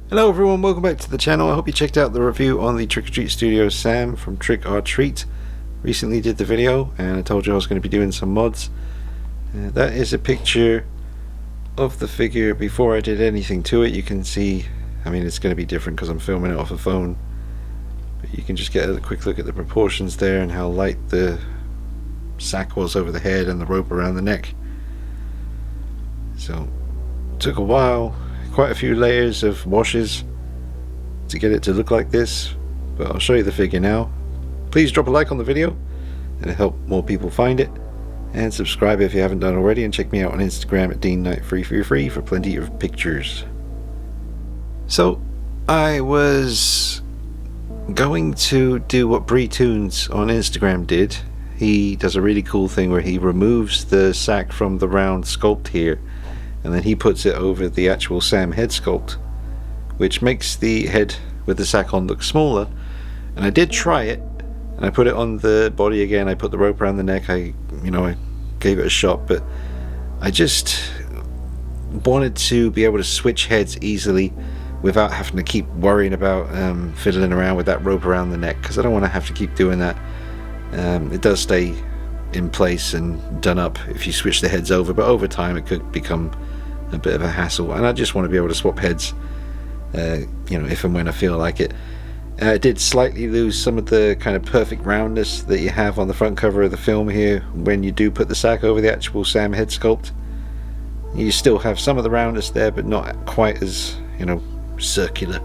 Hello everyone, welcome back to the channel. I hope you checked out the review on the Trick or Treat Studios Sam from Trick or Treat. Recently did the video and I told you I was going to be doing some mods. That is a picture of the figure before I did anything to it. You can see, I mean it's going to be different because I'm filming it off a phone, but you can just get a quick look at the proportions there and how light the sack was over the head and the rope around the neck. So it took a while, quite a few layers of washes to get it to look like this, but I'll show you the figure now. Please drop a like on the video and it'll help more people find it, and subscribe if you haven't done already, and check me out on Instagram at DeanKnight333 for plenty of pictures. So I was going to do what Bree Toons on Instagram did. He does a really cool thing where he removes the sack from the round sculpt here and then he puts it over the actual Sam head sculpt, which makes the head with the sack on look smaller. And I did try it, and I put it on the body again. I put the rope around the neck. I gave it a shot, but I just wanted to be able to switch heads easily without having to keep worrying about fiddling around with that rope around the neck, because I don't want to have to keep doing that. It does stay in place and done up if you switch the heads over, but over time it could become a bit of a hassle, and I just want to be able to swap heads if and when I feel like it. I did slightly lose some of the kind of perfect roundness that you have on the front cover of the film here when you do put the sack over the actual Sam head sculpt. You still have some of the roundness there, but not quite as circular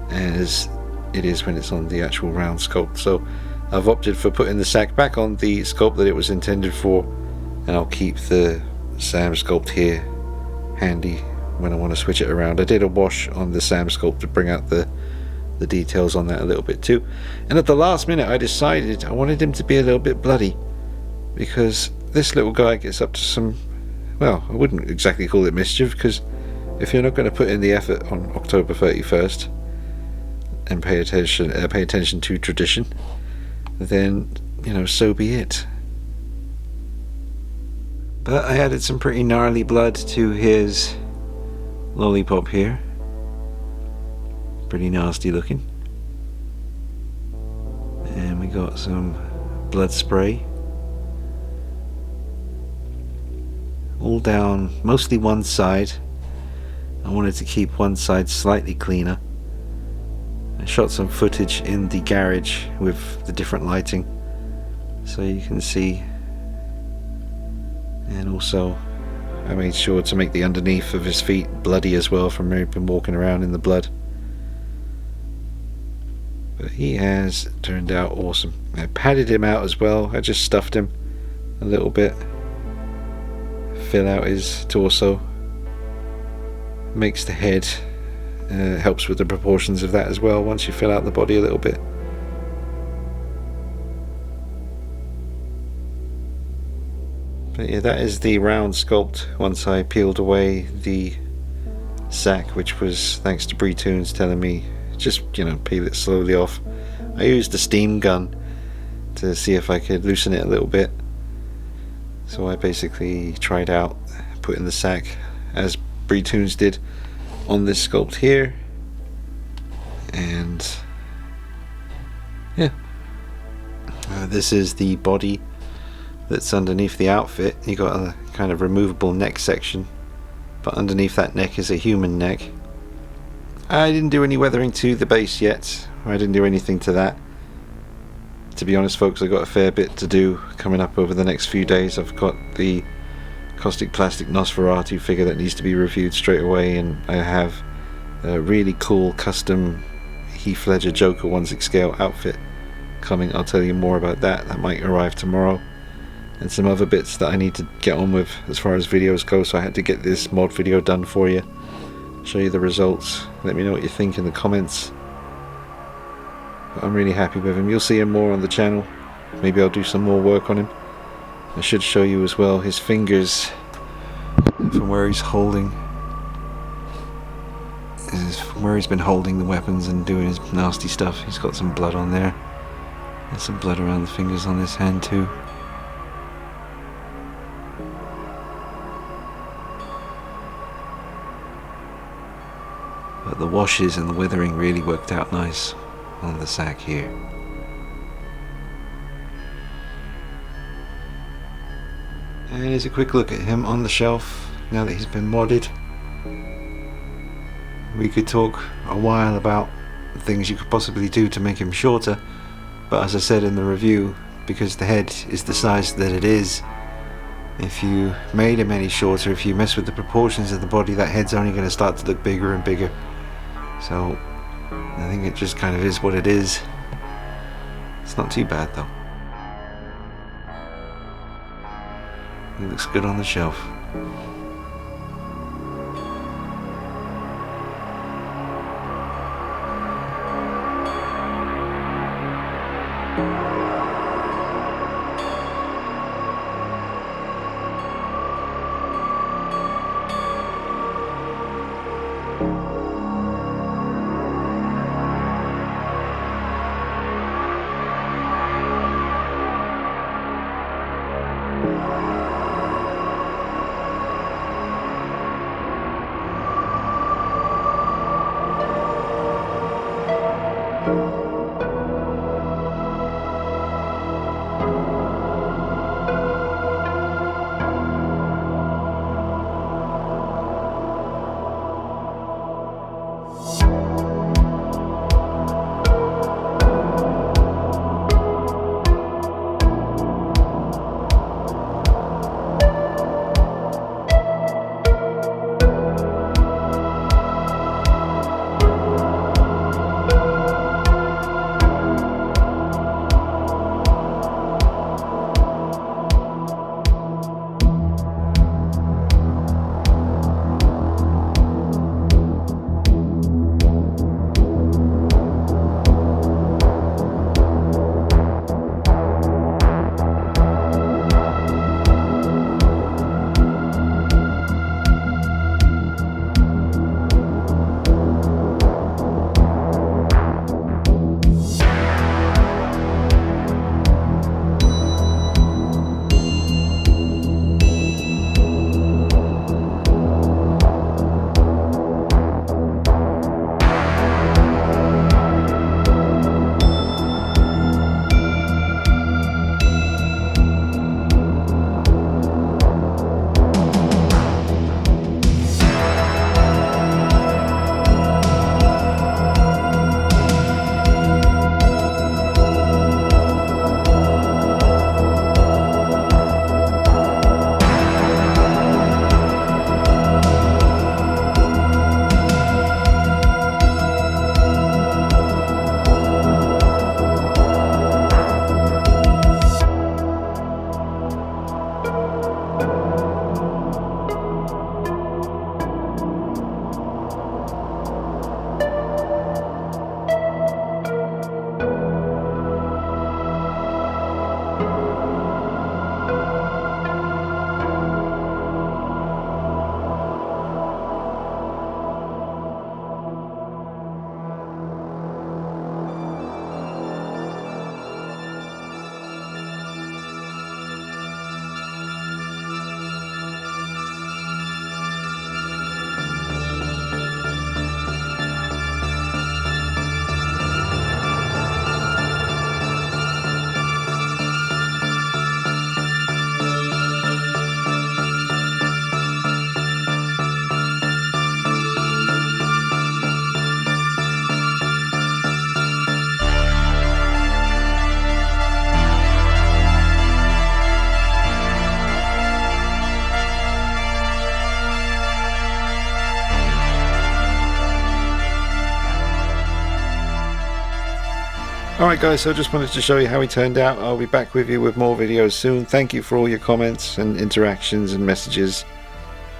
as it is when it's on the actual round sculpt. So I've opted for putting the sack back on the sculpt that it was intended for, and I'll keep the Sam sculpt here handy when I want to switch it around. I did a wash on the Sam sculpt to bring out the details on that a little bit too, and at the last minute I decided I wanted him to be a little bit bloody, because this little guy gets up to some, well, I wouldn't exactly call it mischief, because if you're not going to put in the effort on October 31st and pay attention to tradition, then so be it. But I added some pretty gnarly blood to his lollipop here. Pretty nasty looking. And we got some blood spray. All down mostly one side. I wanted to keep one side slightly cleaner. I shot some footage in the garage with the different lighting, so you can see. And also I made sure to make the underneath of his feet bloody as well from where he'd been walking around in the blood. But he has turned out awesome. I padded him out as well. I just stuffed him a little bit, fill out his torso, makes the head, helps with the proportions of that as well once you fill out the body a little bit. But yeah, that is the round sculpt once I peeled away the sack, which was thanks to Bree Toons telling me just peel it slowly off. I used a steam gun to see if I could loosen it a little bit, so I basically tried out putting the sack as Bree Toons did on this sculpt here, and yeah, this is the body that's underneath the outfit. You got a kind of removable neck section, but underneath that neck is a human neck. I didn't do any weathering to the base yet. I didn't do anything to that. To be honest folks, I got a fair bit to do coming up over the next few days. I've got the caustic plastic Nosferatu figure that needs to be reviewed straight away, and I have a really cool custom Heath Ledger Joker 1/6 scale outfit coming. I'll tell you more about that. That might arrive tomorrow. And some other bits that I need to get on with as far as videos go, so I had to get this mod video done for you, show you the results, let me know what you think in the comments. But I'm really happy with him. You'll see him more on the channel. Maybe I'll do some more work on him. I should show you as well his fingers from where he's holding, from where he's been holding the weapons and doing his nasty stuff. He's got some blood on there. There's some blood around the fingers on this hand too. but the washes and the weathering really worked out nice on the sack here. And here's a quick look at him on the shelf now that he's been modded. We could talk a while about things you could possibly do to make him shorter, but as I said in the review, because the head is the size that it is, if you made him any shorter, if you mess with the proportions of the body, that head's only going to start to look bigger and bigger. So I think it just kind of is what it is. It's not too bad though. It looks good on the shelf. Alright guys, so I just wanted to show you how he turned out. I'll be back with you with more videos soon. Thank you for all your comments and interactions and messages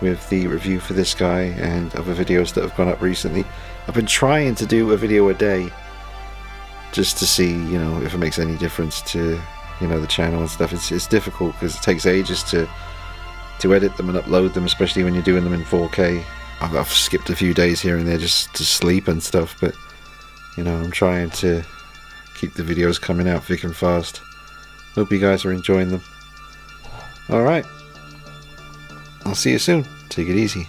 with the review for this guy and other videos that have gone up recently. I've been trying to do a video a day just to see, you know, if it makes any difference to, you know, the channel and stuff. It's difficult because it takes ages to edit them and upload them, especially when you're doing them in 4K. I've skipped a few days here and there just to sleep and stuff, but you know, I'm trying to keep the videos coming out thick and fast. Hope you guys are enjoying them. Alright, I'll see you soon. Take it easy.